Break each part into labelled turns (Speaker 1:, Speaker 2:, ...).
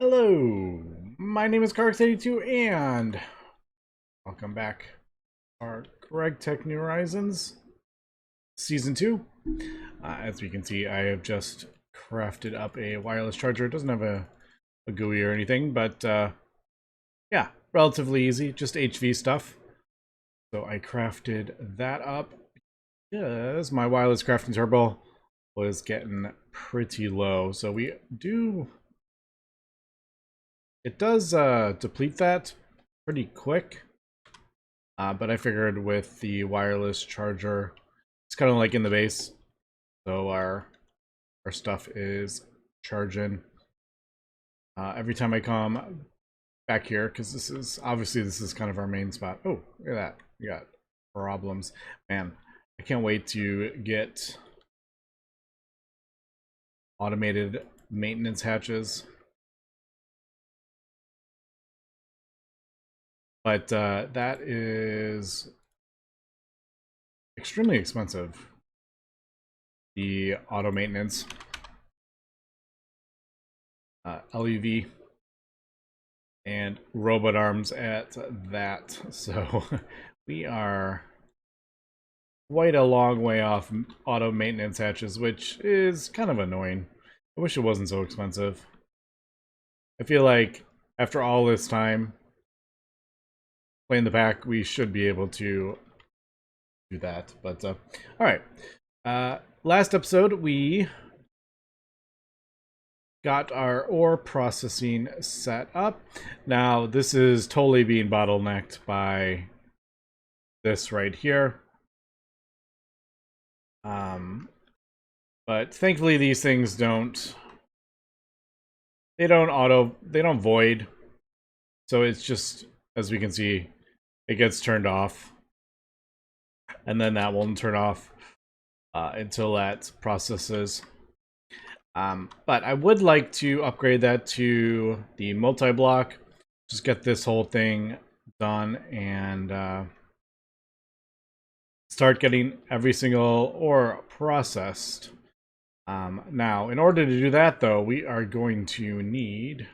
Speaker 1: Hello, my name is GregTech and welcome back to our GregTech New Horizons Season 2. As we can see, I have just crafted up a wireless charger. It doesn't have a GUI or anything, but yeah, relatively easy, just HV stuff. So I crafted that up because my wireless crafting turbo was getting pretty low. So it does deplete that pretty quick. But I figured with the wireless charger, it's kind of like in the base, so our stuff is charging every time I come back here, because this is kind of our main spot. Oh, look at that! We got problems, man. I can't wait to get automated maintenance hatches, but that is extremely expensive. The auto maintenance, LUV, and robot arms at that. So we are quite a long way off auto maintenance hatches, which is kind of annoying. I wish it wasn't so expensive. I feel like after all this time playing the pack, we should be able to do that. But all right, last episode we got our ore processing set up. Now this is totally being bottlenecked by this right here. But thankfully these things don't void. So it's just, as we can see, it gets turned off. And then that won't turn off until that processes. But I would like to upgrade that to the multi-block. Just get this whole thing done and start getting every single ore processed. Now, in order to do that, though, we are going to need...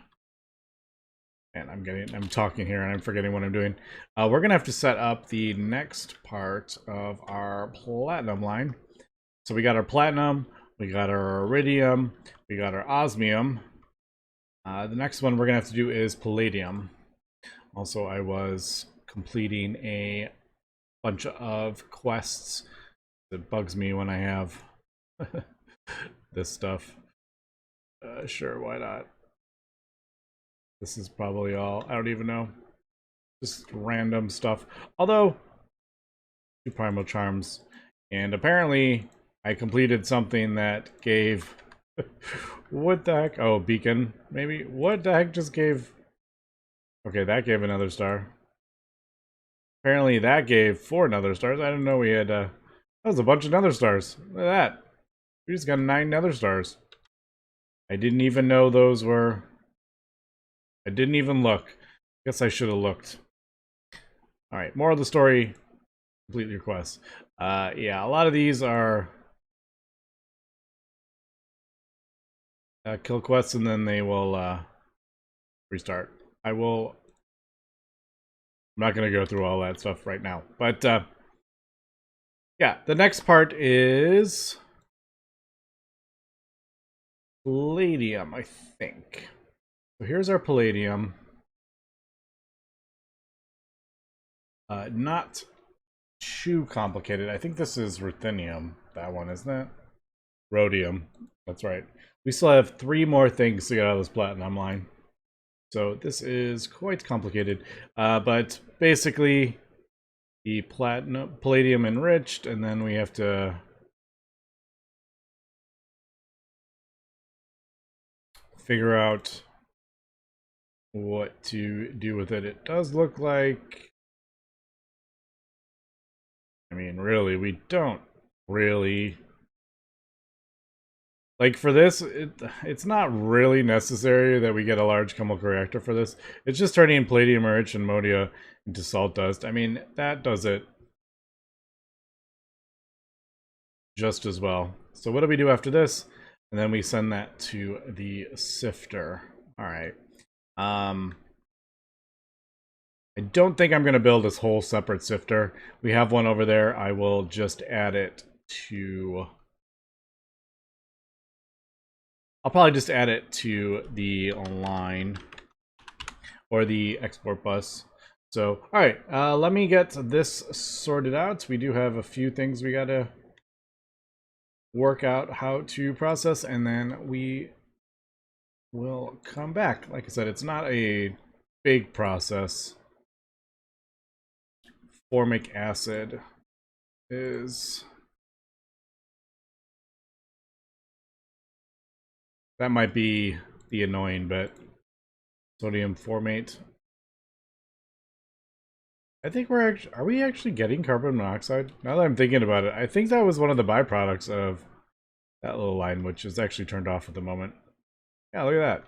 Speaker 1: And I'm talking here and I'm forgetting what I'm doing. We're gonna have to set up the next part of our platinum line. So we got our platinum, we got our iridium, we got our osmium. The next one we're gonna have to do is palladium. Also, I was completing a bunch of quests. It bugs me when I have this stuff. Sure, why not? This is probably all. I don't even know. Just random stuff. Although, 2 primal charms. And apparently, I completed something that gave... What the heck? Oh, beacon, maybe? What the heck just gave... Okay, that gave another star. Apparently that gave 4 nether stars. I didn't know we had... That was a bunch of nether stars. Look at that. We just got 9 nether stars. I didn't even know those were... I didn't even look. Guess I should have looked. Alright, more of the story. Complete your quests. Yeah, a lot of these are kill quests and then they will restart. I'm not going to go through all that stuff right now. But yeah, the next part is Palladium, I think. So here's our Palladium. Not too complicated. I think this is ruthenium. That one, isn't it? Rhodium. That's right. We still have 3 more things to get out of this platinum line. So this is quite complicated. But basically, the palladium enriched, and then we have to figure out what to do with it. It does look like... I mean, really, we don't really... Like, for this, it's not really necessary that we get a large chemical reactor for this. It's just turning palladium enriched and modia into salt dust. I mean, that does it just as well. So what do we do after this? And then we send that to the sifter. All right. I don't think I'm going to build this whole separate sifter. We have one over there. I will just add it to... I'll probably just add it to the line or the export bus. So, all right, let me get this sorted out. We do have a few things we got to work out how to process, and then we will come back. Like I said, it's not a big process. Formic acid is... That might be the annoying bit. Sodium formate. I think we're actually... Are we actually getting carbon monoxide? Now that I'm thinking about it, I think that was one of the byproducts of that little line, which is actually turned off at the moment. Yeah, look at that.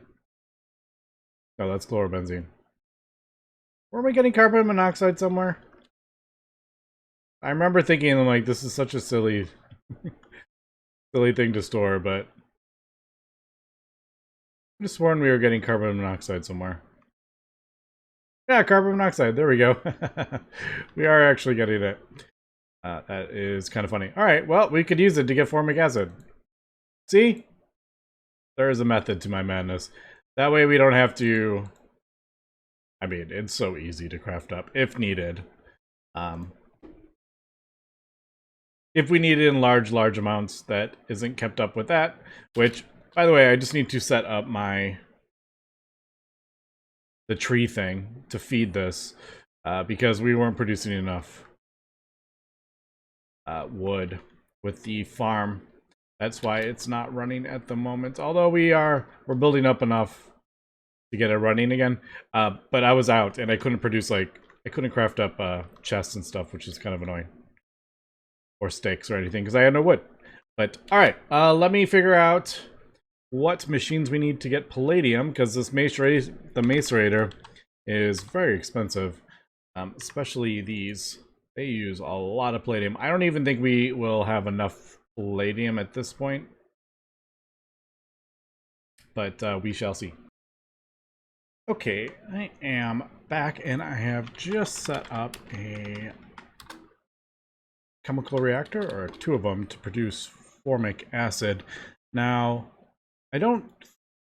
Speaker 1: Oh, that's chlorobenzene. Were we getting carbon monoxide somewhere? I remember thinking, like, this is such a silly, silly thing to store, but I just sworn we were getting carbon monoxide somewhere. Yeah, carbon monoxide. There we go. We are actually getting it. That is kind of funny. All right, well, we could use it to get formic acid. See? There is a method to my madness. That way we don't have to... I mean, it's so easy to craft up, if needed. If we need it in large amounts, that isn't kept up with that. Which, by the way, I just need to set up the tree thing to feed this. Because we weren't producing enough wood with the farm. That's why it's not running at the moment. Although we're building up enough to get it running again. But I was out and I couldn't produce, like, I couldn't craft up chests and stuff, which is kind of annoying. Or stakes or anything, because I had no wood. But, alright, let me figure out what machines we need to get palladium, because this the Macerator is very expensive. Especially these. They use a lot of palladium. I don't even think we will have enough palladium at this point. But we shall see. Okay, I am back and I have just set up a chemical reactor, or two of them, to produce formic acid. Now, I don't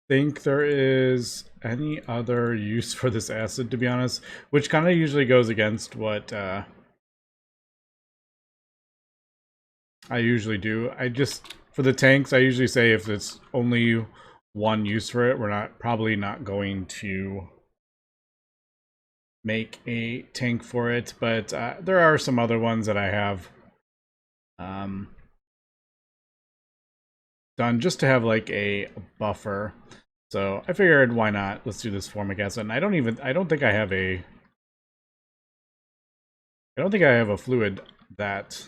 Speaker 1: think there is any other use for this acid, to be honest, which kind of usually goes against what I usually do. For the tanks, I usually say if it's only one use for it, we're probably not going to make a tank for it, but there are some other ones that I have done just to have like a buffer. So I figured, why not? Let's do this formic acid. And I don't think I have a fluid that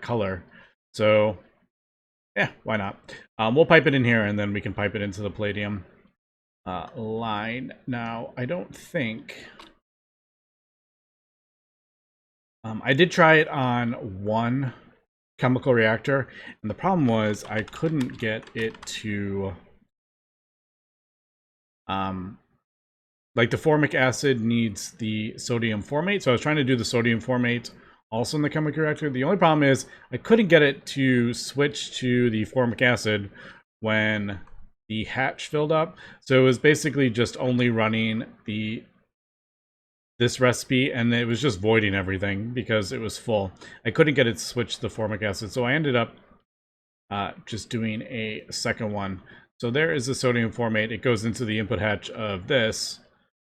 Speaker 1: color. So yeah, why not? We'll pipe it in here and then we can pipe it into the palladium line. Now, I don't think... I did try it on one chemical reactor, and the problem was I couldn't get it to... like, the formic acid needs the sodium formate, so I was trying to do the sodium formate also in the chemical reactor. The only problem is I couldn't get it to switch to the formic acid when the hatch filled up. So it was basically just only running this recipe, and it was just voiding everything because it was full. I couldn't get it to switch to the formic acid, so I ended up just doing a second one. So there is the sodium formate. It goes into the input hatch of this,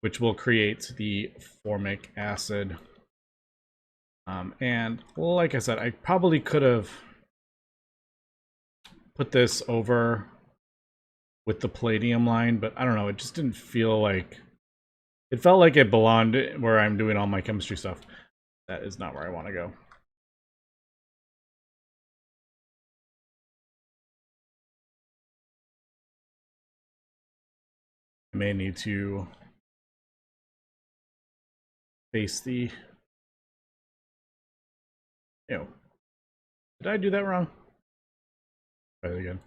Speaker 1: which will create the formic acid. And like I said, I probably could have put this over with the palladium line, but I don't know, it just didn't feel like... It felt like it belonged where I'm doing all my chemistry stuff. That is not where I want to go. I may need to face the... Ew. Did I do that wrong? Try it again.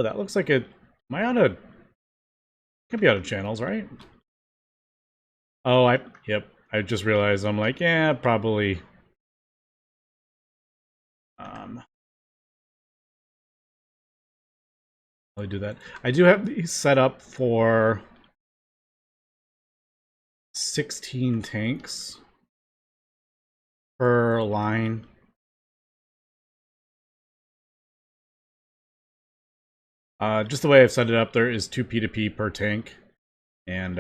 Speaker 1: Oh, that looks like it. Am I out of? Could be out of channels, right? Oh, yep. I just realized I'm like, yeah, probably. I'll do that. I do have these set up for 16 tanks per line. Just the way I've set it up, there is 2 P2P per tank, and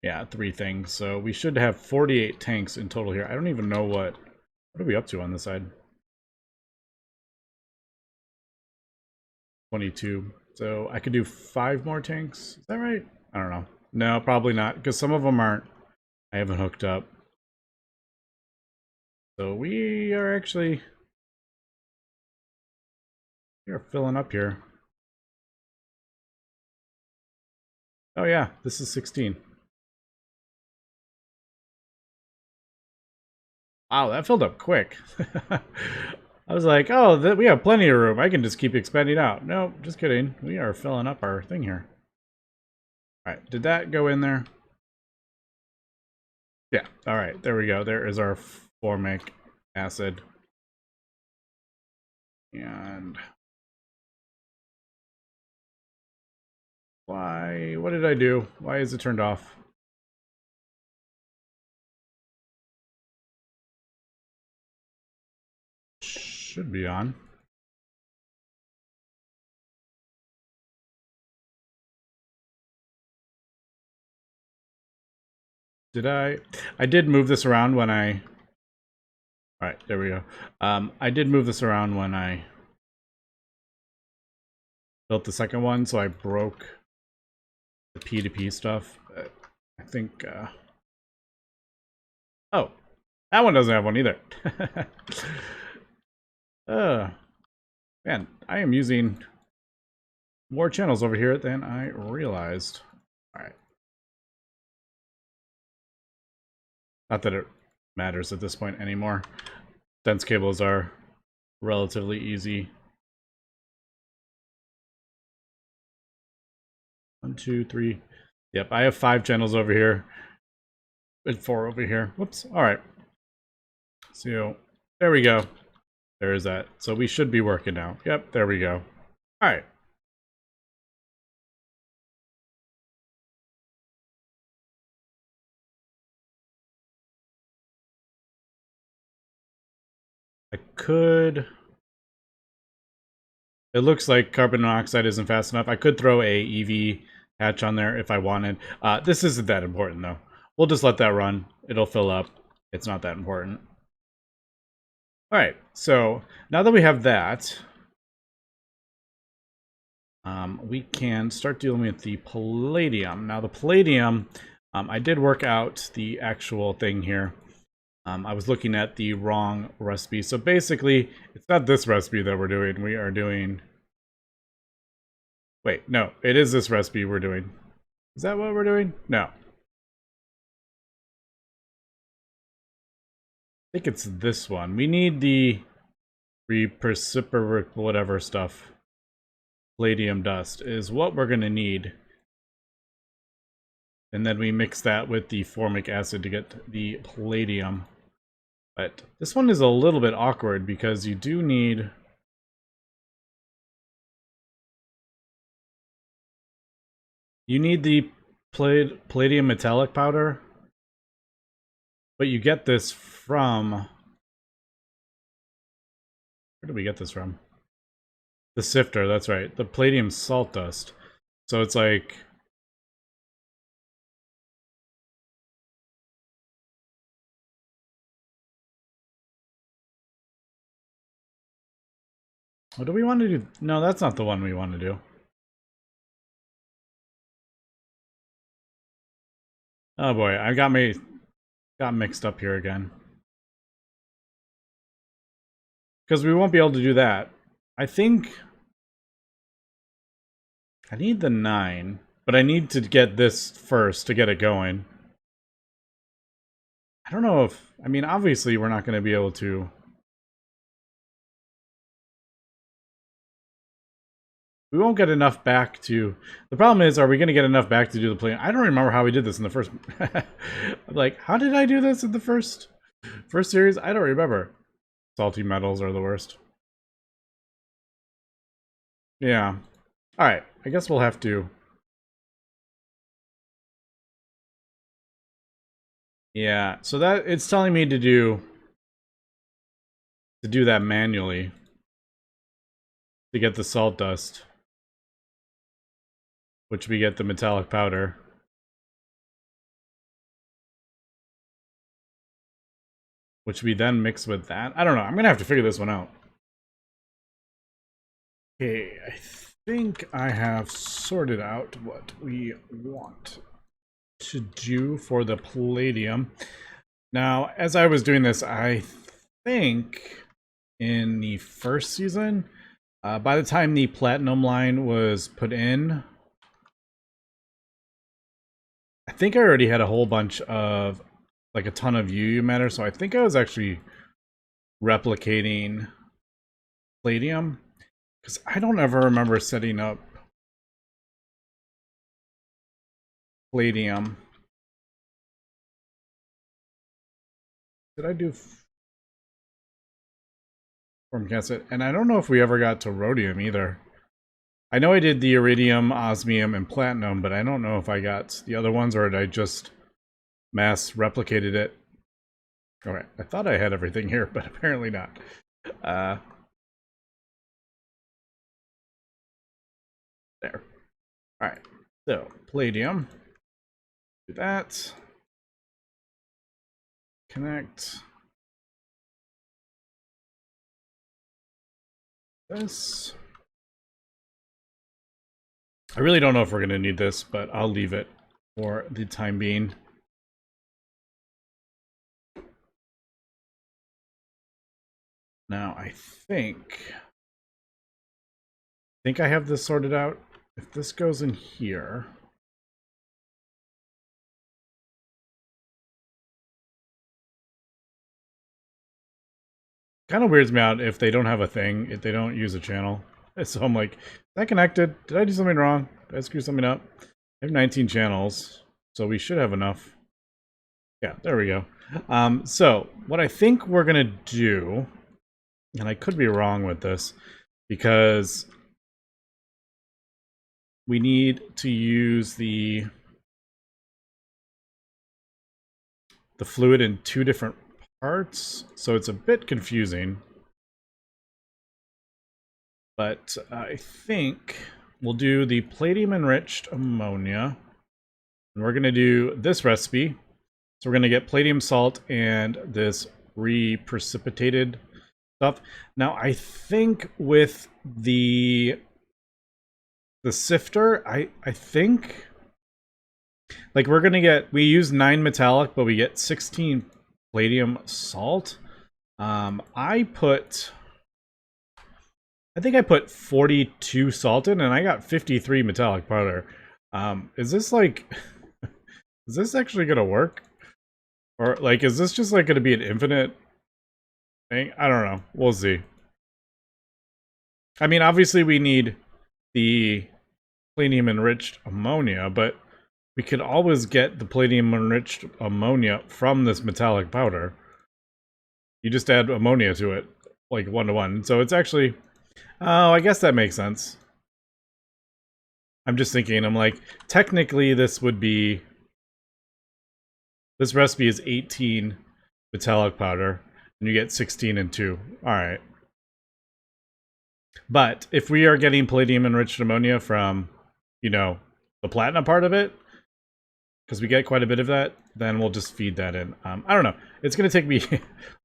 Speaker 1: yeah, 3 things. So we should have 48 tanks in total here. I don't even know what are we up to on this side. 22. So I could do 5 more tanks. Is that right? I don't know. No, probably not, because some of them aren't. I haven't hooked up. So we are actually filling up here. Oh yeah, this is 16. Wow, that filled up quick. I was like, oh, we have plenty of room. I can just keep expanding out. No, just kidding. We are filling up our thing here. All right, did that go in there? Yeah, all right, there we go. There is our formic acid. And why? What did I do? Why is it turned off? Should be on. Did I? I did move this around when I... All right, there we go. I did move this around when I built the second one, so I broke the P2P stuff. I think... Oh, that one doesn't have one either. Man, I am using more channels over here than I realized. All right. Not that it matters at this point anymore. Dense cables are relatively easy. 1, 2, 3. Yep, I have 5 channels over here. And 4 over here. Whoops. All right. So there we go. There is that. So we should be working now. Yep, there we go. All right. I could... It looks like carbon monoxide isn't fast enough. I could throw a EV hatch on there if I wanted. This isn't that important, though. We'll just let that run. It'll fill up. It's not that important. All right, so now that we have that, we can start dealing with the palladium. Now, the palladium, I did work out the actual thing here. I was looking at the wrong recipe. So basically, it's not this recipe that we're doing. We are doing... Wait, no, it is this recipe we're doing. Is that what we're doing? No. I think it's this one. We need the precipitate whatever stuff. Palladium dust is what we're going to need. And then we mix that with the formic acid to get the palladium. But this one is a little bit awkward because you do need... You need the palladium metallic powder. But you get this from... Where did we get this from? The sifter, that's right. The palladium salt dust. So it's like... What do we want to do? No, that's not the one we want to do. Oh boy, I got mixed up here again. Because we won't be able to do that. I think... I need the 9, but I need to get this first to get it going. I don't know if... I mean, obviously we're not going to be able to... We won't get enough back to... The problem is, are we going to get enough back to do the play? I don't remember how we did this in the first... I'm like, how did I do this in the first series? I don't remember. Salty metals are the worst. Yeah. Alright, I guess we'll have to... Yeah, so that it's telling me to do that manually to get the salt dust, which we get the metallic powder. Which we then mix with that. I don't know. I'm gonna have to figure this one out. Okay, I think I have sorted out what we want to do for the palladium. Now, as I was doing this, I think in the first season, by the time the platinum line was put in, I think I already had a whole bunch of, like, a ton of UU matter, so I think I was actually replicating Palladium, because I don't ever remember setting up Palladium. Did I do form cassette? And I don't know if we ever got to rhodium either. I know I did the iridium, osmium, and platinum, but I don't know if I got the other ones or did I just mass replicated it. Alright, I thought I had everything here, but apparently not. There. Alright, so palladium. Do that. Connect. This. I really don't know if we're going to need this, but I'll leave it for the time being. Now, I think I have this sorted out. If this goes in here... Kind of weirds me out if they don't have a thing, if they don't use a channel. So I'm like, is that connected? Did I do something wrong? Did I screw something up? I have 19 channels, so we should have enough. Yeah, there we go. So what I think we're gonna do, and I could be wrong with this, because we need to use the fluid in two different parts, so it's a bit confusing. But I think we'll do the palladium enriched ammonia. And we're going to do this recipe. So we're going to get palladium salt and this reprecipitated stuff. Now I think with the sifter, I think like we're going to get, we use 9 metallic, but we get 16 palladium salt. I think I put 42 salt in and I got 53 metallic powder. Is this like, is this actually gonna work? Or like, is this just like gonna be an infinite thing? I don't know. We'll see. I mean, obviously we need the palladium enriched ammonia, but we could always get the palladium enriched ammonia from this metallic powder. You just add ammonia to it, like 1-to-1. So it's actually... Oh, I guess that makes sense. I'm just thinking, I'm like, technically this would be... This recipe is 18 metallic powder, and you get 16 and 2. Alright. But if we are getting palladium enriched ammonia from, you know, the platinum part of it, because we get quite a bit of that, then we'll just feed that in. I don't know. It's going to take me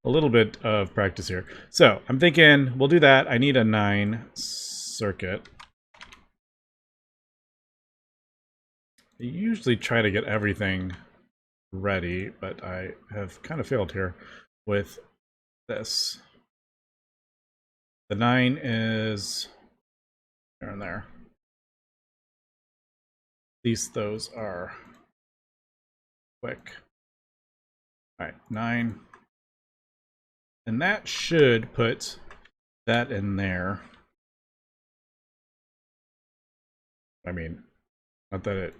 Speaker 1: a little bit of practice here. So I'm thinking we'll do that. I need a 9 circuit. I usually try to get everything ready, but I have kind of failed here with this. The 9 is there and there. At least those are quick. Alright, 9. And that should put that in there. I mean, not that it...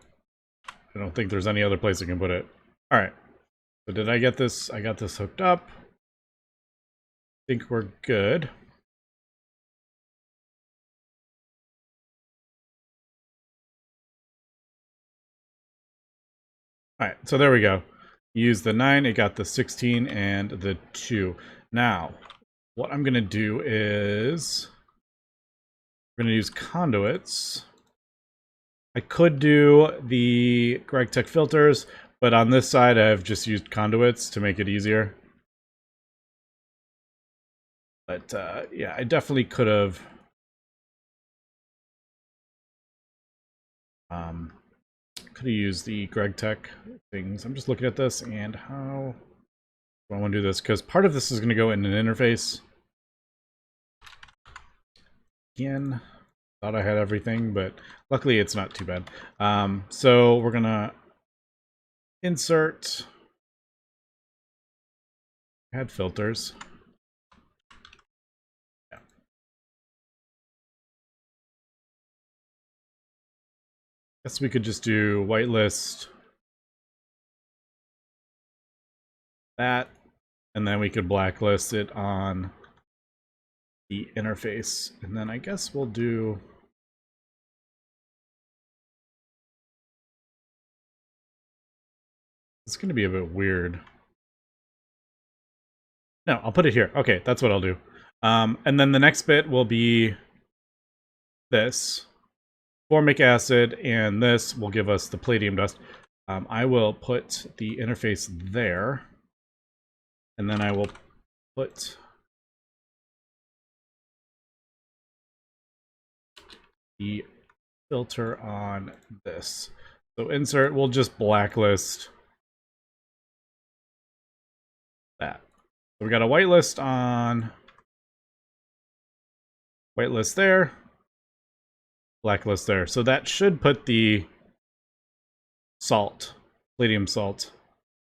Speaker 1: I don't think there's any other place I can put it. Alright. So did I get this? I got this hooked up. I think we're good. Alright, so there we go. Use the 9, it got the 16 and the 2. Now, what I'm going to do is... we're going to use conduits. I could do the GregTech filters, but on this side I've just used conduits to make it easier. But yeah, I definitely could have used the GregTech things. I'm just looking at this and how do I want to do this, because part of this is going to go in an interface. Again, thought I had everything, but luckily it's not too bad. So we're gonna insert, add filters. Yeah. Guess we could just do whitelist that, and then we could blacklist it on the interface. And then I guess we'll do... it's going to be a bit weird. No, I'll put it here. Okay, that's what I'll do. And then the next bit will be this. Formic acid, and this will give us the palladium dust. I will put the interface there. And then I will put the filter on this. So insert, we'll just blacklist that. So we got a whitelist on, whitelist there, blacklist there. So that should put the salt, palladium salt. Is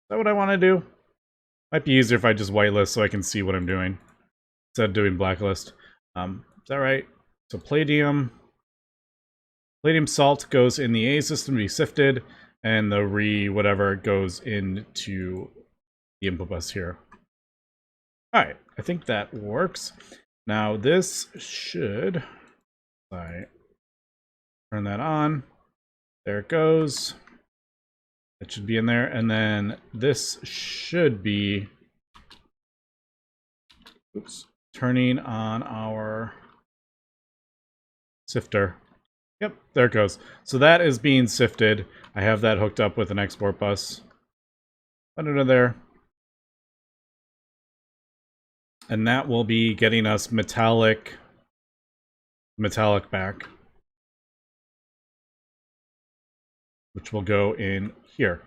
Speaker 1: that what I want to do? Might be easier if I just whitelist so I can see what I'm doing instead of doing blacklist. Is that right? So palladium salt goes in the A system to be sifted, and the whatever goes into the input bus here. Alright, I think that works. Now this should, I turn that on, there it goes. It should be in there, and then this should be, oops, turning on our sifter. Yep, there it goes. So that is being sifted. I have that hooked up with an export bus. Put it in there. And that will be getting us metallic back, which will go in here.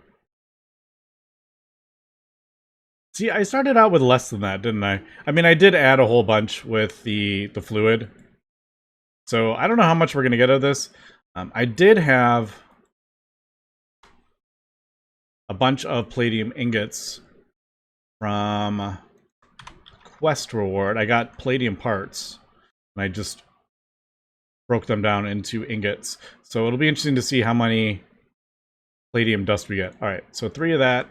Speaker 1: See, I started out with less than that, didn't I? I mean, I did add a whole bunch with the fluid. So I don't know how much we're going to get out of this. I did have a bunch of palladium ingots from quest reward. I got palladium parts, and I just broke them down into ingots. So it'll be interesting to see how many palladium dust we get. Alright, so 3 of that.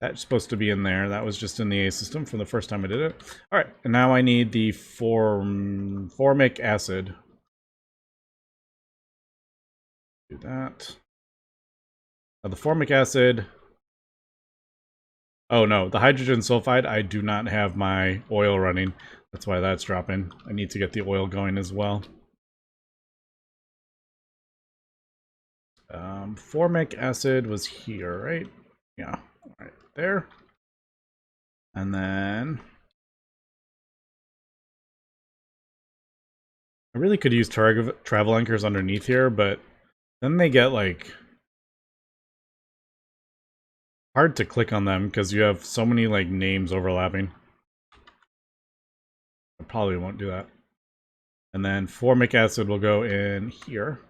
Speaker 1: That's supposed to be in there. That was just in the A system from the first time I did it. Alright, and now I need the formic acid. Do that. Now the formic acid... oh no, the hydrogen sulfide, I do not have my oil running. That's why that's dropping. I need to get the oil going as well. Formic acid was here, right? Yeah, right there. And then... I really could use travel anchors underneath here, but then they get, like... hard to click on them because you have so many, like, names overlapping. I probably won't do that. And then formic acid will go in here.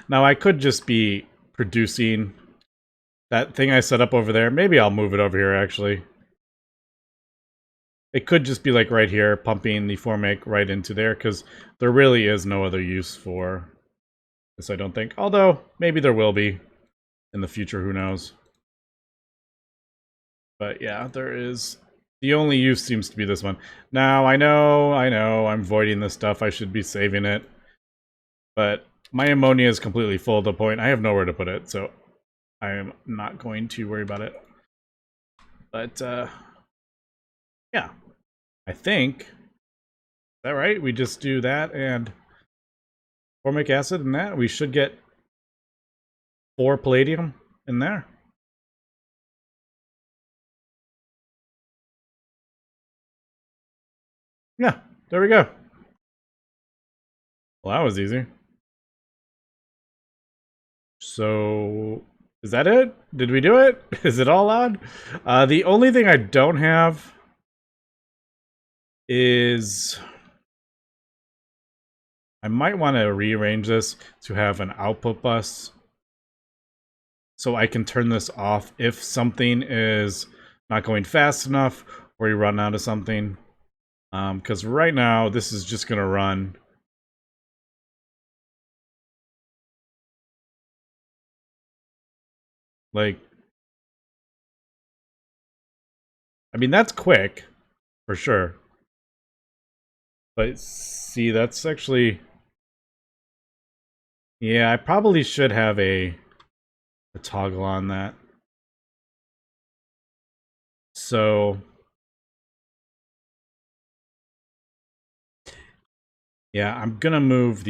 Speaker 1: Now I could just be producing that thing I set up over there. Maybe I'll move it over here, actually. It could just be like right here, pumping the formic right into there, because there really is no other use for this, I don't think. Although, maybe there will be in the future, who knows. But yeah, there is... The only use seems to be this one. Now, I know, I'm voiding this stuff. I should be saving it. But my ammonia is completely full to the point I have nowhere to put it, so I am not going to worry about it. But, yeah. I think... Is that right? We just do that and formic acid and that. We should get 4 palladium in there. Yeah, there we go. Well, that was easy. So, is that it? Did we do it? Is it all on? The only thing I don't have is... I might want to rearrange this to have an output bus so I can turn this off if something is not going fast enough or you run out of something. Because right now, this is just going to run. Like, I mean, that's quick, for sure. But see, that's actually... Yeah, I probably should have a toggle on that. So... Yeah, I'm gonna move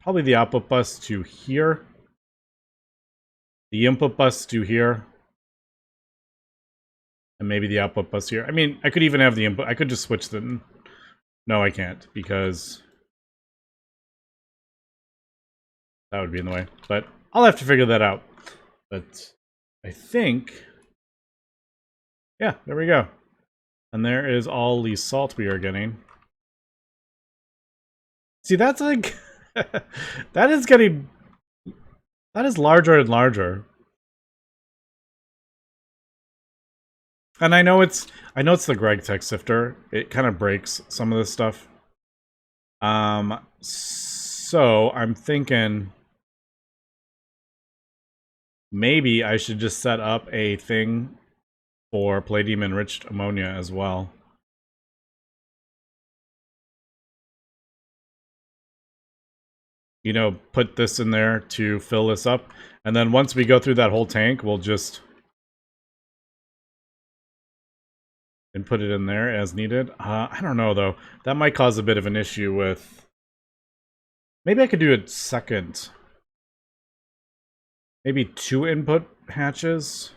Speaker 1: probably the output bus to here. The input bus to here. And maybe the output bus here. I mean, I could even have the input. I could just switch them. No, I can't, because that would be in the way. But I'll have to figure that out. But I think... Yeah, there we go. And there is all the salt we are getting. See, that's like... that is getting... That is larger and larger. And I know it's the GregTech sifter. It kind of breaks some of this stuff. So I'm thinking maybe I should just set up a thing for palladium enriched ammonia as well. You know, put this in there to fill this up. And then once we go through that whole tank, we'll just put it in there as needed. I don't know, though. That might cause a bit of an issue with... Maybe I could do a second. Maybe 2 input hatches.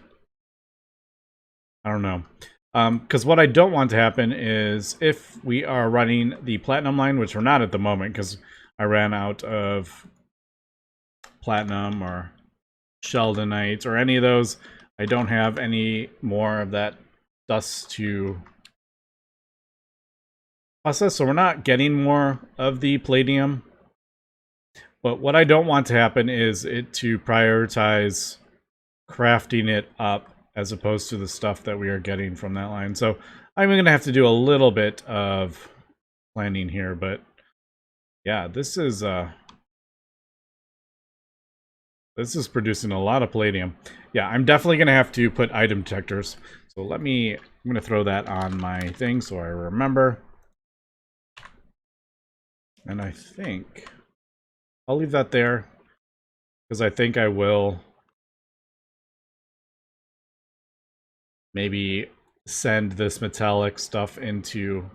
Speaker 1: I don't know. Because what I don't want to happen is if we are running the platinum line, which we're not at the moment because I ran out of platinum or sheldonite or any of those. I don't have any more of that dust to process, so we're not getting more of the palladium. But what I don't want to happen is it to prioritize crafting it up as opposed to the stuff that we are getting from that line. So I'm going to have to do a little bit of planning here, but yeah, this is producing a lot of palladium. Yeah, I'm definitely going to have to put item detectors. So I'm going to throw that on my thing so I remember. And I think I'll leave that there because I think I will maybe send this metallic stuff into...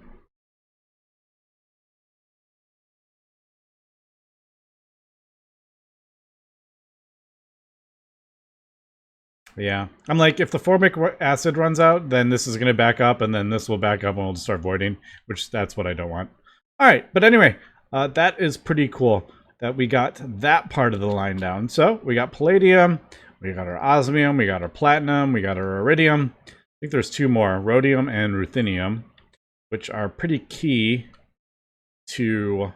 Speaker 1: Yeah. I'm like, if the formic acid runs out, then this is going to back up, and then this will back up, and we'll just start voiding, which that's what I don't want. All right, but anyway, that is pretty cool that we got that part of the line down. So we got palladium, we got our osmium, we got our platinum, we got our iridium. I think there's 2 more, rhodium and ruthenium, which are pretty key to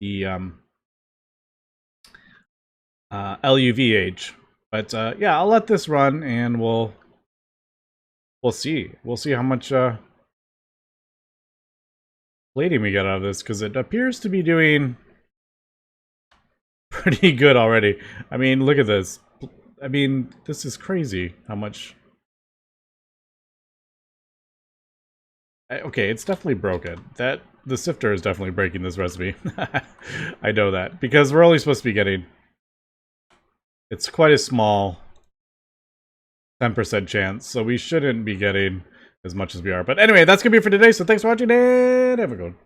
Speaker 1: the LUV age. But yeah, I'll let this run and we'll We'll see. We'll see how much palladium we get out of this, because it appears to be doing pretty good already. I mean, look at this. I mean, this is crazy how much... Okay, it's definitely broken. The sifter is definitely breaking this recipe. I know that, because we're only supposed to be getting... It's quite a small 10% chance, so we shouldn't be getting as much as we are. But anyway, that's going to be it for today, so thanks for watching, and have a good one.